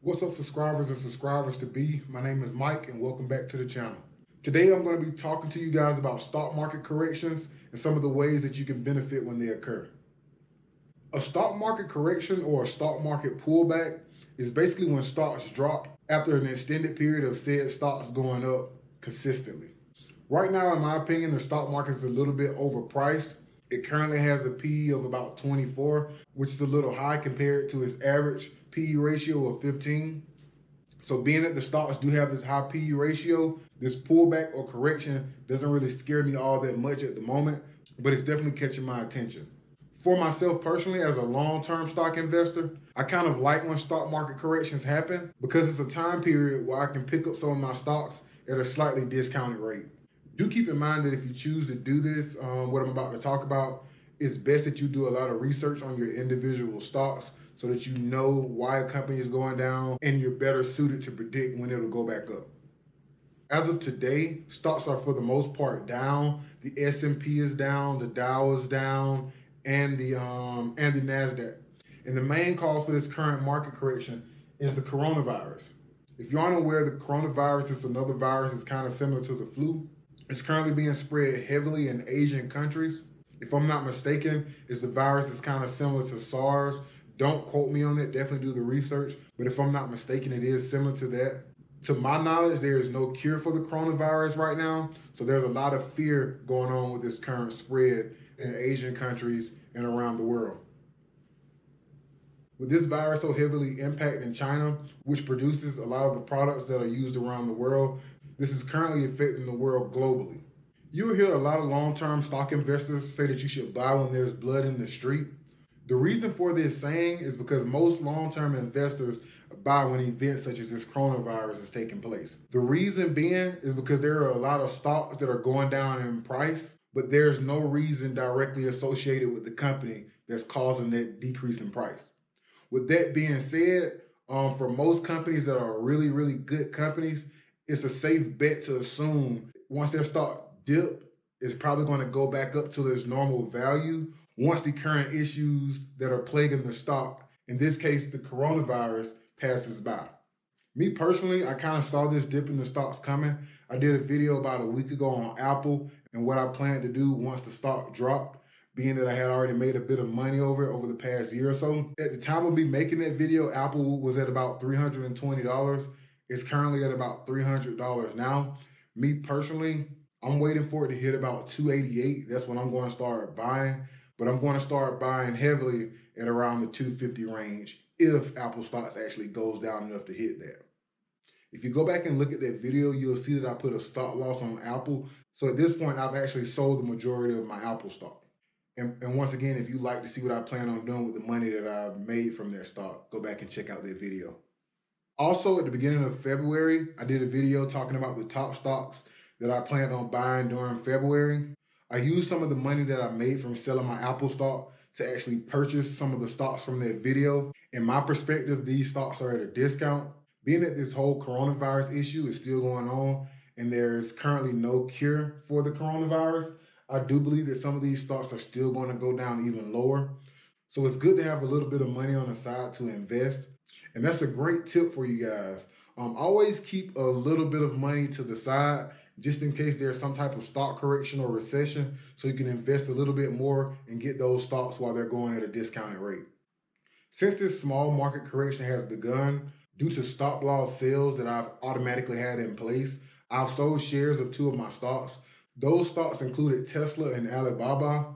What's up, subscribers and subscribers to be? My name is Mike and welcome back to the channel. Today I'm going to be talking to you guys about stock market corrections and some of the ways that you can benefit when they occur. A stock market correction or a stock market pullback is basically when stocks drop after an extended period of said stocks going up consistently. Right now, in my opinion, the stock market is a little bit overpriced. It currently has a PE of about 24, which is a little high compared to its average PE ratio of 15. So being that the stocks do have this high PE ratio, this pullback or correction doesn't really scare me all that much at the moment, but it's definitely catching my attention. For myself personally, as a long-term stock investor, I kind of like when stock market corrections happen because it's a time period where I can pick up some of my stocks at a slightly discounted rate. Do keep in mind that if you choose to do this, what I'm about to talk about, it's best that you do a lot of research on your individual stocks so that you know why a company is going down and you're better suited to predict when it'll go back up. As of today, stocks are for the most part down. The S&P is down, the Dow is down, and the NASDAQ. And the main cause for this current market correction is the coronavirus. If you aren't aware, the coronavirus is another virus that's kind of similar to the flu. It's currently being spread heavily in Asian countries. If I'm not mistaken, it's a virus that's kind of similar to SARS. Don't quote me on that, definitely do the research. But if I'm not mistaken, it is similar to that. To my knowledge, there is no cure for the coronavirus right now. So there's a lot of fear going on with this current spread in Asian countries and around the world. With this virus so heavily impacting China, which produces a lot of the products that are used around the world, this is currently affecting the world globally. You will hear a lot of long-term stock investors say that you should buy when there's blood in the street. The reason for this saying is because most long-term investors buy when events such as this coronavirus is taking place. The reason being is because there are a lot of stocks that are going down in price, but there's no reason directly associated with the company that's causing that decrease in price. With that being said, for most companies that are really, really good companies, it's a safe bet to assume once their stock dip, it's probably going to go back up to its normal value once the current issues that are plaguing the stock, in this case, the coronavirus, passes by. Me personally, I kind of saw this dip in the stocks coming. I did a video about a week ago on Apple and what I planned to do once the stock dropped, being that I had already made a bit of money over it over the past year or so. At the time of me making that video, Apple was at about $320. It's currently at about $300 now. Me personally, I'm waiting for it to hit about $288. That's when I'm going to start buying. But I'm going to start buying heavily at around the $250 range if Apple stocks actually goes down enough to hit that. If you go back and look at that video, you'll see that I put a stop loss on Apple. So at this point, I've actually sold the majority of my Apple stock. And once again, if you like to see what I plan on doing with the money that I've made from that stock, go back and check out that video. Also, at the beginning of February, I did a video talking about the top stocks that I planned on buying during February. I used some of the money that I made from selling my Apple stock to actually purchase some of the stocks from that video. In my perspective, these stocks are at a discount. Being that this whole coronavirus issue is still going on and there's currently no cure for the coronavirus, I do believe that some of these stocks are still going to go down even lower. So it's good to have a little bit of money on the side to invest. And that's a great tip for you guys. Always keep a little bit of money to the side just in case there's some type of stock correction or recession, so you can invest a little bit more and get those stocks while they're going at a discounted rate. Since this small market correction has begun, due to stop loss sales that I've automatically had in place, I've sold shares of two of my stocks. Those stocks included Tesla and Alibaba.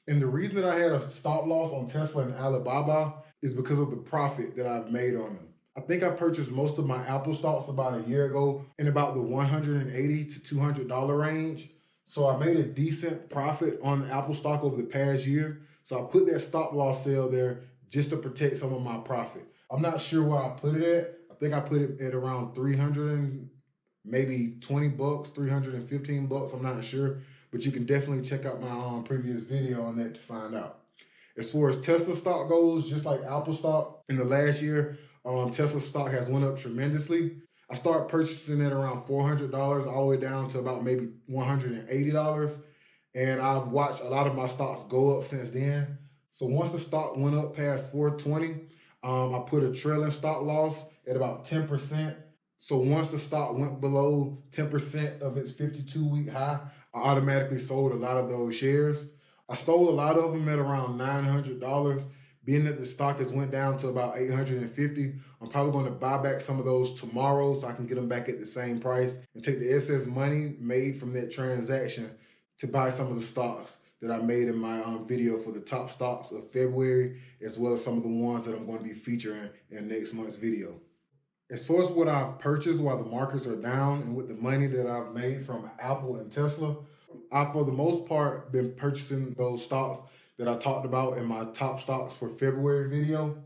And the reason that I had a stop loss on Tesla and Alibaba is because of the profit that I've made on them. I think I purchased most of my Apple stocks about a year ago in about the $180 to $200 range. So I made a decent profit on the Apple stock over the past year. So I put that stop loss sale there just to protect some of my profit. I'm not sure where I put it at. I think I put it at around 300 and maybe 20 bucks, 315 bucks. I'm not sure, but you can definitely check out my previous video on that to find out. As far as Tesla stock goes, just like Apple stock, in the last year, Tesla stock has went up tremendously. I started purchasing at around $400 all the way down to about maybe $180. And I've watched a lot of my stocks go up since then. So once the stock went up past 420, I put a trailing stop loss at about 10%. So once the stock went below 10% of its 52-week high, I automatically sold a lot of those shares. I sold a lot of them at around $900. Being that the stock has went down to about $850, I'm probably going to buy back some of those tomorrow so I can get them back at the same price and take the excess money made from that transaction to buy some of the stocks that I made in my video for the top stocks of February, as well as some of the ones that I'm going to be featuring in next month's video. As far as what I've purchased while the markets are down and with the money that I've made from Apple and Tesla, I've for the most part been purchasing those stocks that I talked about in my top stocks for February video.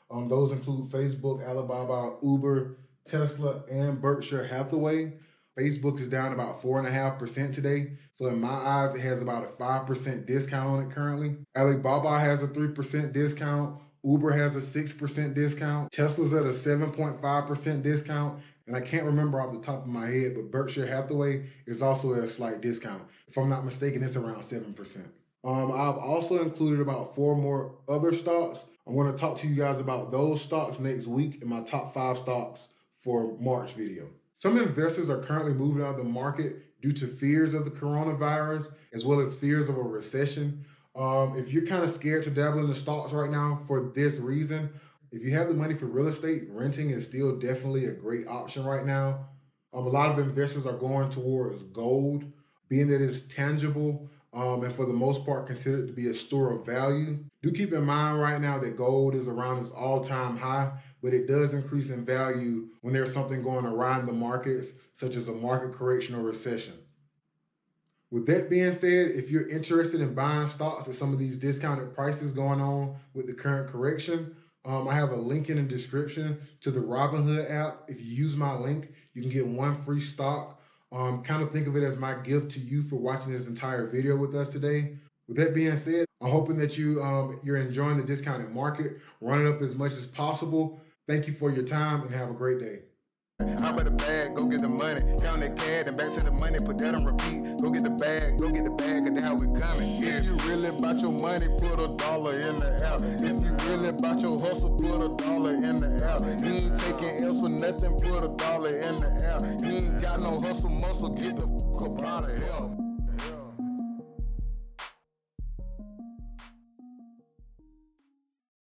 Those include Facebook, Alibaba, Uber, Tesla, and Berkshire Hathaway. Facebook is down about 4.5% today. So in my eyes, it has about a 5% discount on it currently. Alibaba has a 3% discount. Uber has a 6% discount. Tesla's at a 7.5% discount. And I can't remember off the top of my head, but Berkshire Hathaway is also at a slight discount. If I'm not mistaken, it's around 7%. I've also included about 4 more other stocks. I'm going to talk to you guys about those stocks next week in my top 5 stocks for March video. Some investors are currently moving out of the market due to fears of the coronavirus, as well as fears of a recession. If you're kind of scared to dabble in the stocks right now for this reason, if you have the money for real estate, renting is still definitely a great option right now. A lot of investors are going towards gold, being that it's tangible, and for the most part considered to be a store of value. Do keep in mind right now that gold is around its all-time high, but it does increase in value when there's something going awry in the markets, such as a market correction or recession. With that being said, if you're interested in buying stocks at some of these discounted prices going on with the current correction, I have a link in the description to the Robinhood app. If you use my link, you can get 1 free stock. Kind of think of it as my gift to you for watching this entire video with us today. With that being said, I'm hoping that you're enjoying the discounted market. Run it up as much as possible. Thank you for your time and have a great day. I'm at the bag, go get the money. Count that cash and back to the money, put that on repeat. Go get the bag, and now we coming. Yeah. If you really about your money, put $1 in the app. If you really about your hustle, put $1 in the app. You ain't taking else for nothing, put $1 in the app. You ain't got no hustle muscle, get the fuck up out of here.